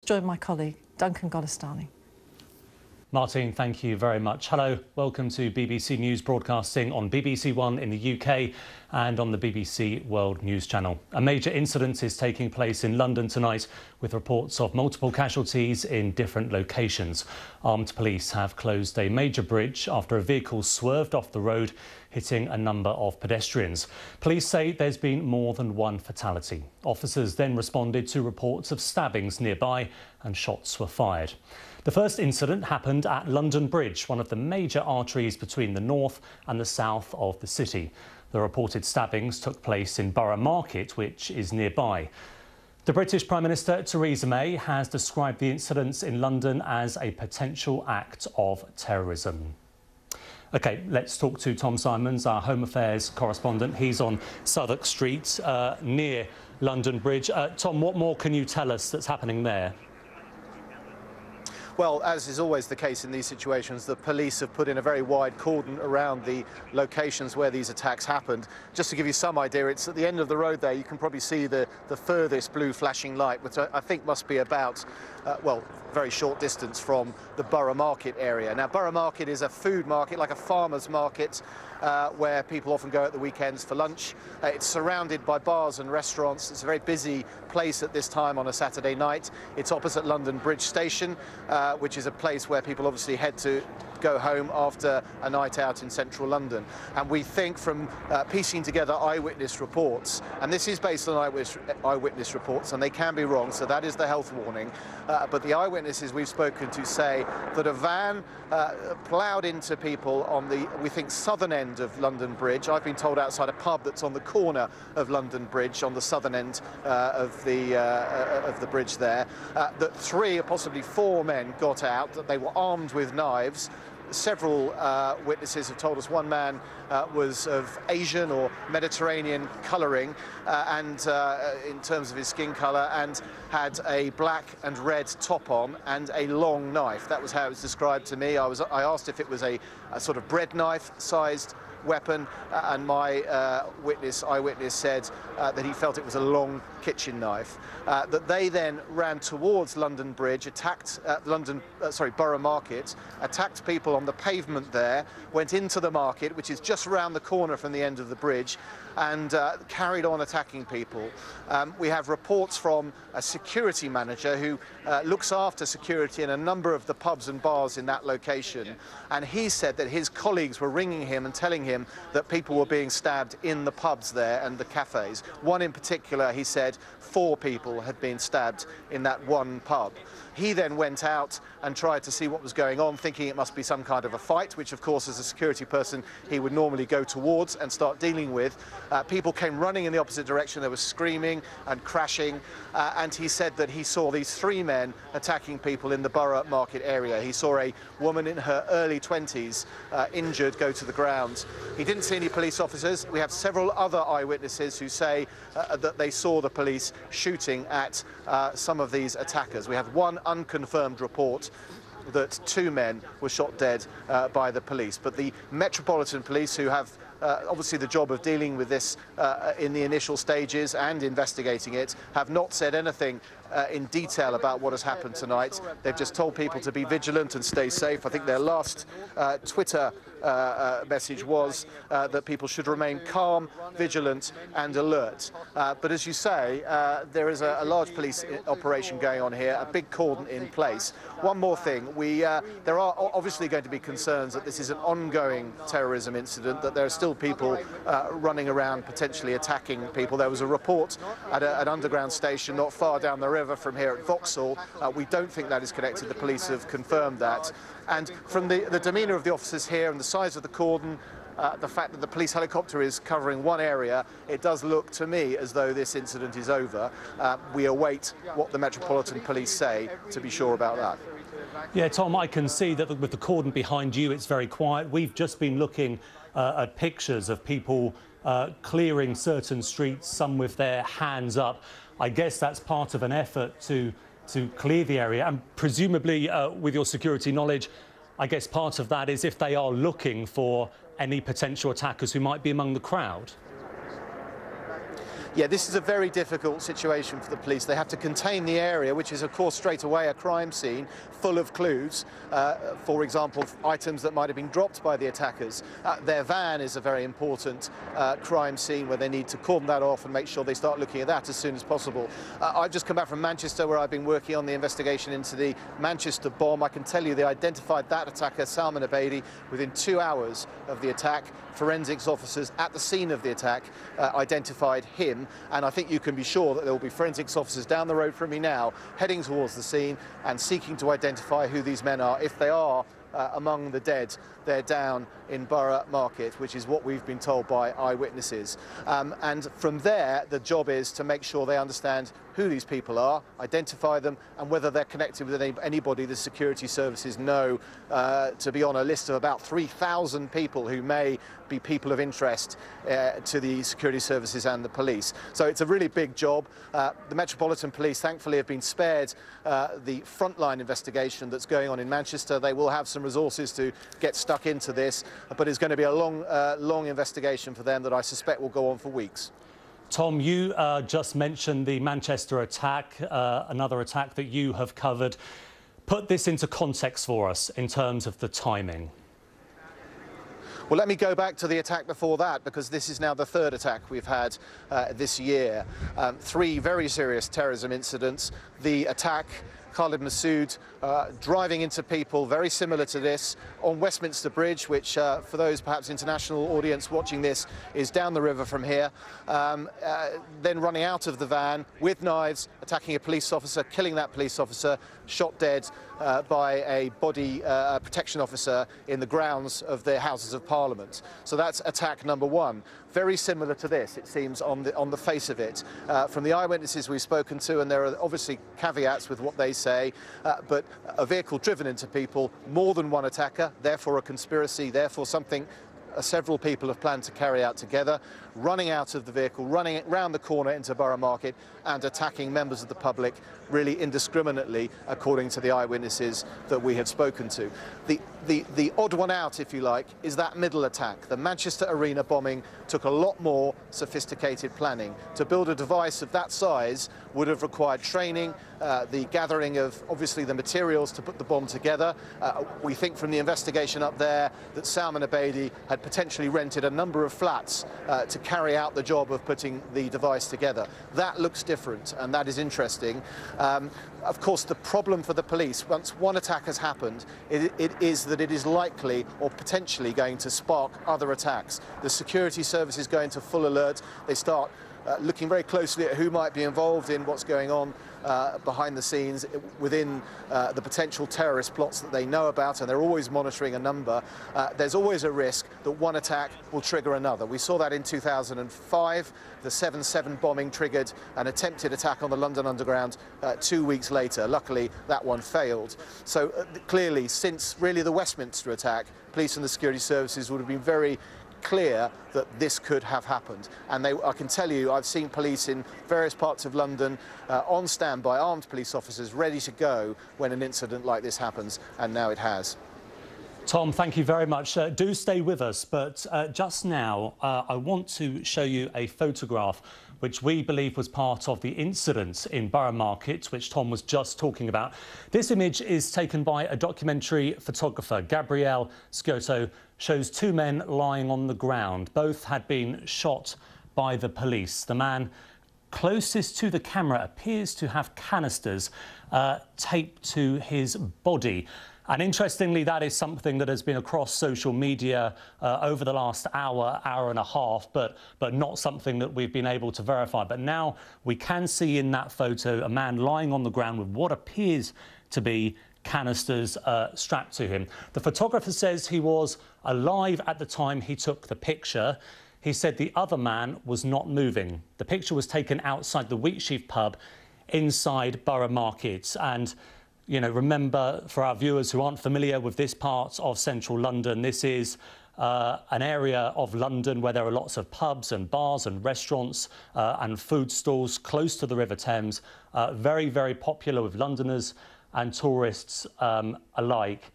join my colleague, Duncan Golestani. Martin, thank you very much. Hello, welcome to BBC News broadcasting on BBC One in the UK and on the BBC World News Channel. A major incident is taking place in London tonight with reports of multiple casualties in different locations. Armed police have closed a major bridge after a vehicle swerved off the road, hitting a number of pedestrians. Police say there's been more than one fatality. Officers then responded to reports of stabbings nearby and shots were fired. The first incident happened at London Bridge, one of the major arteries between the north and the south of the city. The reported stabbings took place in Borough Market, which is nearby. The British Prime Minister Theresa May has described the incidents in London as a potential act of terrorism. OK, let's talk to Tom Simons, our Home Affairs correspondent. He's on Southwark Street, near London Bridge. Tom, what more can you tell us that's happening there? Well, as is always the case in these situations, the police have put in a very wide cordon around the locations where these attacks happened. Just to give you some idea, it's at the end of the road there. You can probably see the furthest blue flashing light, which I think must be about, well, very short distance from the Borough Market area. Now, Borough Market is a food market, like a farmer's market, where people often go at the weekends for lunch. It's surrounded by bars and restaurants. It's a very busy place at this time on a Saturday night. It's opposite London Bridge Station, which is a place where people obviously head to go home after a night out in central London. And we think from piecing together eyewitness reports, and this is based on eyewitness reports, and they can be wrong, so that is the health warning, but the eyewitnesses we've spoken to say that a van ploughed into people on the, we think, southern end of London Bridge. I've been told outside a pub that's on the corner of London Bridge, on the southern end of the bridge there, that 3 or possibly 4 men got out, that they were armed with knives. Several witnesses have told us one man was of Asian or Mediterranean colouring and in terms of his skin colour, and had a black and red top on and a long knife. That was how it was described to me. I asked if it was a sort of bread knife sized weapon, and my eyewitness said that he felt it was a long kitchen knife. That they then ran towards London Bridge, attacked Borough Market, attacked people on the pavement there, went into the market, which is just round the corner from the end of the bridge, and carried on attacking people. We have reports from a security manager who looks after security in a number of the pubs and bars in that location, and he said that his colleagues were ringing him and telling him that people were being stabbed in the pubs there and the cafes. One in particular, he said 4 people had been stabbed in that one pub. He then went out and tried to see what was going on, thinking it must be some kind of a fight, which of course as a security person he would normally go towards and start dealing with. People came running in the opposite direction. There was screaming and crashing, and he said that he saw these 3 men attacking people in the Borough Market area. He saw a woman in her early 20s injured go to the ground. He didn't see any police officers. We have several other eyewitnesses who say that they saw the police shooting at some of these attackers. We have one unconfirmed report that 2 men were shot dead by the police. But the Metropolitan Police, who have obviously the job of dealing with this in the initial stages and investigating it, have not said anything in detail about what has happened tonight. They've just told people to be vigilant and stay safe. I think their last Twitter message was that people should remain calm, vigilant and alert. But as you say, there is a large police operation going on here, a big cordon in place. One more thing, there are obviously going to be concerns that this is an ongoing terrorism incident, that there are still people running around potentially attacking people. There was a report at an underground station not far down the river from here at Vauxhall. We don't think that is connected. The police have confirmed that. And from the demeanour of the officers here and the size of the cordon, the fact that the police helicopter is covering one area, it does look to me as though this incident is over. We await what the Metropolitan Police say to be sure about that. Yeah, Tom, I can see that with the cordon behind you, it's very quiet. We've just been looking at pictures of people clearing certain streets, some with their hands up. I guess that's part of an effort to clear the area, and presumably with your security knowledge, I guess part of that is if they are looking for any potential attackers who might be among the crowd. Yeah, this is a very difficult situation for the police. They have to contain the area, which is, of course, straight away a crime scene full of clues. For example, items that might have been dropped by the attackers. Their van is a very important crime scene where they need to cordon that off and make sure they start looking at that as soon as possible. I've just come back from Manchester, where I've been working on the investigation into the Manchester bomb. I can tell you they identified that attacker, Salman Abedi, within 2 hours of the attack. Forensics officers at the scene of the attack identified him, and I think you can be sure that there will be forensics officers down the road from me now heading towards the scene and seeking to identify who these men are. If they are among the dead, they're down in Borough Market, which is what we've been told by eyewitnesses. And from there, the job is to make sure they understand who these people are, identify them, and whether they're connected with anybody the security services know to be on a list of about 3,000 people who may be people of interest to the security services and the police. So it's a really big job. The Metropolitan Police, thankfully, have been spared the frontline investigation that's going on in Manchester. They will have some resources to get stuck into this, but it's going to be a long investigation for them that I suspect will go on for weeks. Tom, you just mentioned the Manchester attack, another attack that you have covered. Put this into context for us in terms of the timing. Well, let me go back to the attack before that, because this is now the third attack we've had this year. 3 very serious terrorism incidents. The attack, Khalid Masood driving into people, very similar to this, on Westminster Bridge, which for those perhaps international audience watching this is down the river from here, then running out of the van with knives, attacking a police officer, killing that police officer, shot dead by a body protection officer in the grounds of the Houses of Parliament. So that's attack number 1. Very similar to this, it seems, on the face of it. From the eyewitnesses we've spoken to, and there are obviously caveats with what they say, but a vehicle driven into people, more than one attacker, therefore a conspiracy, therefore something several people have planned to carry out together, running out of the vehicle, running round the corner into Borough Market and attacking members of the public really indiscriminately, according to the eyewitnesses that we had spoken to. The odd one out, if you like, is that middle attack. The Manchester Arena bombing took a lot more sophisticated planning. To build a device of that size would have required training, the gathering of, obviously, the materials to put the bomb together. We think from the investigation up there that Salman Abedi had potentially rented a number of flats to carry out the job of putting the device together. That looks different, and that is interesting. Of course, the problem for the police, once one attack has happened, it is that it is likely or potentially going to spark other attacks. The security service is going to full alert. They start looking very closely at who might be involved in what's going on behind the scenes within the potential terrorist plots that they know about, and they're always monitoring a number. There's always a risk that one attack will trigger another. We saw that in 2005. The 7/7 bombing triggered an attempted attack on the London Underground 2 weeks later. Luckily, that one failed. So clearly, since really the Westminster attack, police and the security services would have been very clear that this could have happened. And I can tell you, I've seen police in various parts of London on standby, armed police officers ready to go when an incident like this happens, and now it has. Tom, thank you very much. Do stay with us, but just now I want to show you a photograph which we believe was part of the incident in Borough Market, which Tom was just talking about. This image is taken by a documentary photographer, Gabrielle Scioto, shows 2 men lying on the ground. Both had been shot by the police. The man closest to the camera appears to have canisters taped to his body. And interestingly, that is something that has been across social media over the last hour and a half, but not something that we've been able to verify. But now we can see in that photo a man lying on the ground with what appears to be canisters strapped to him. The photographer says he was alive at the time he took the picture. He said the other man was not moving. The picture was taken outside the Wheatsheaf pub inside Borough Market. And you know, remember, for our viewers who aren't familiar with this part of central London, this is an area of London where there are lots of pubs and bars and restaurants and food stalls close to the River Thames, very, very popular with Londoners and tourists alike.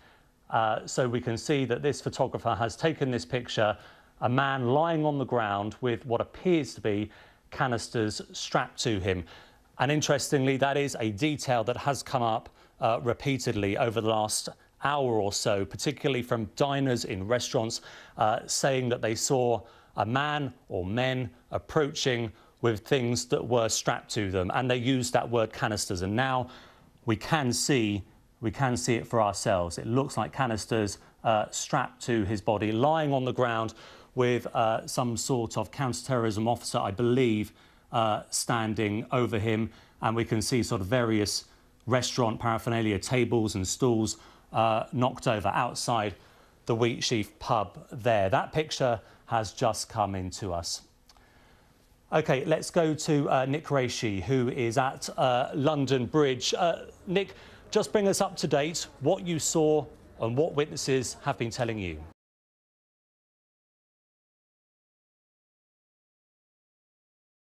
So we can see that this photographer has taken this picture, a man lying on the ground with what appears to be canisters strapped to him. And interestingly, that is a detail that has come up repeatedly over the last hour or so, particularly from diners in restaurants, saying that they saw a man or men approaching with things that were strapped to them, and they used that word canisters. And now we can see it for ourselves. It looks like canisters strapped to his body, lying on the ground with some sort of counter-terrorism officer, I believe, standing over him. And we can see sort of various restaurant paraphernalia, tables and stools knocked over outside the Wheatsheaf pub there. That picture has just come into us. OK, let's go to Nick Reishi, who is at London Bridge. Nick, just bring us up to date what you saw and what witnesses have been telling you.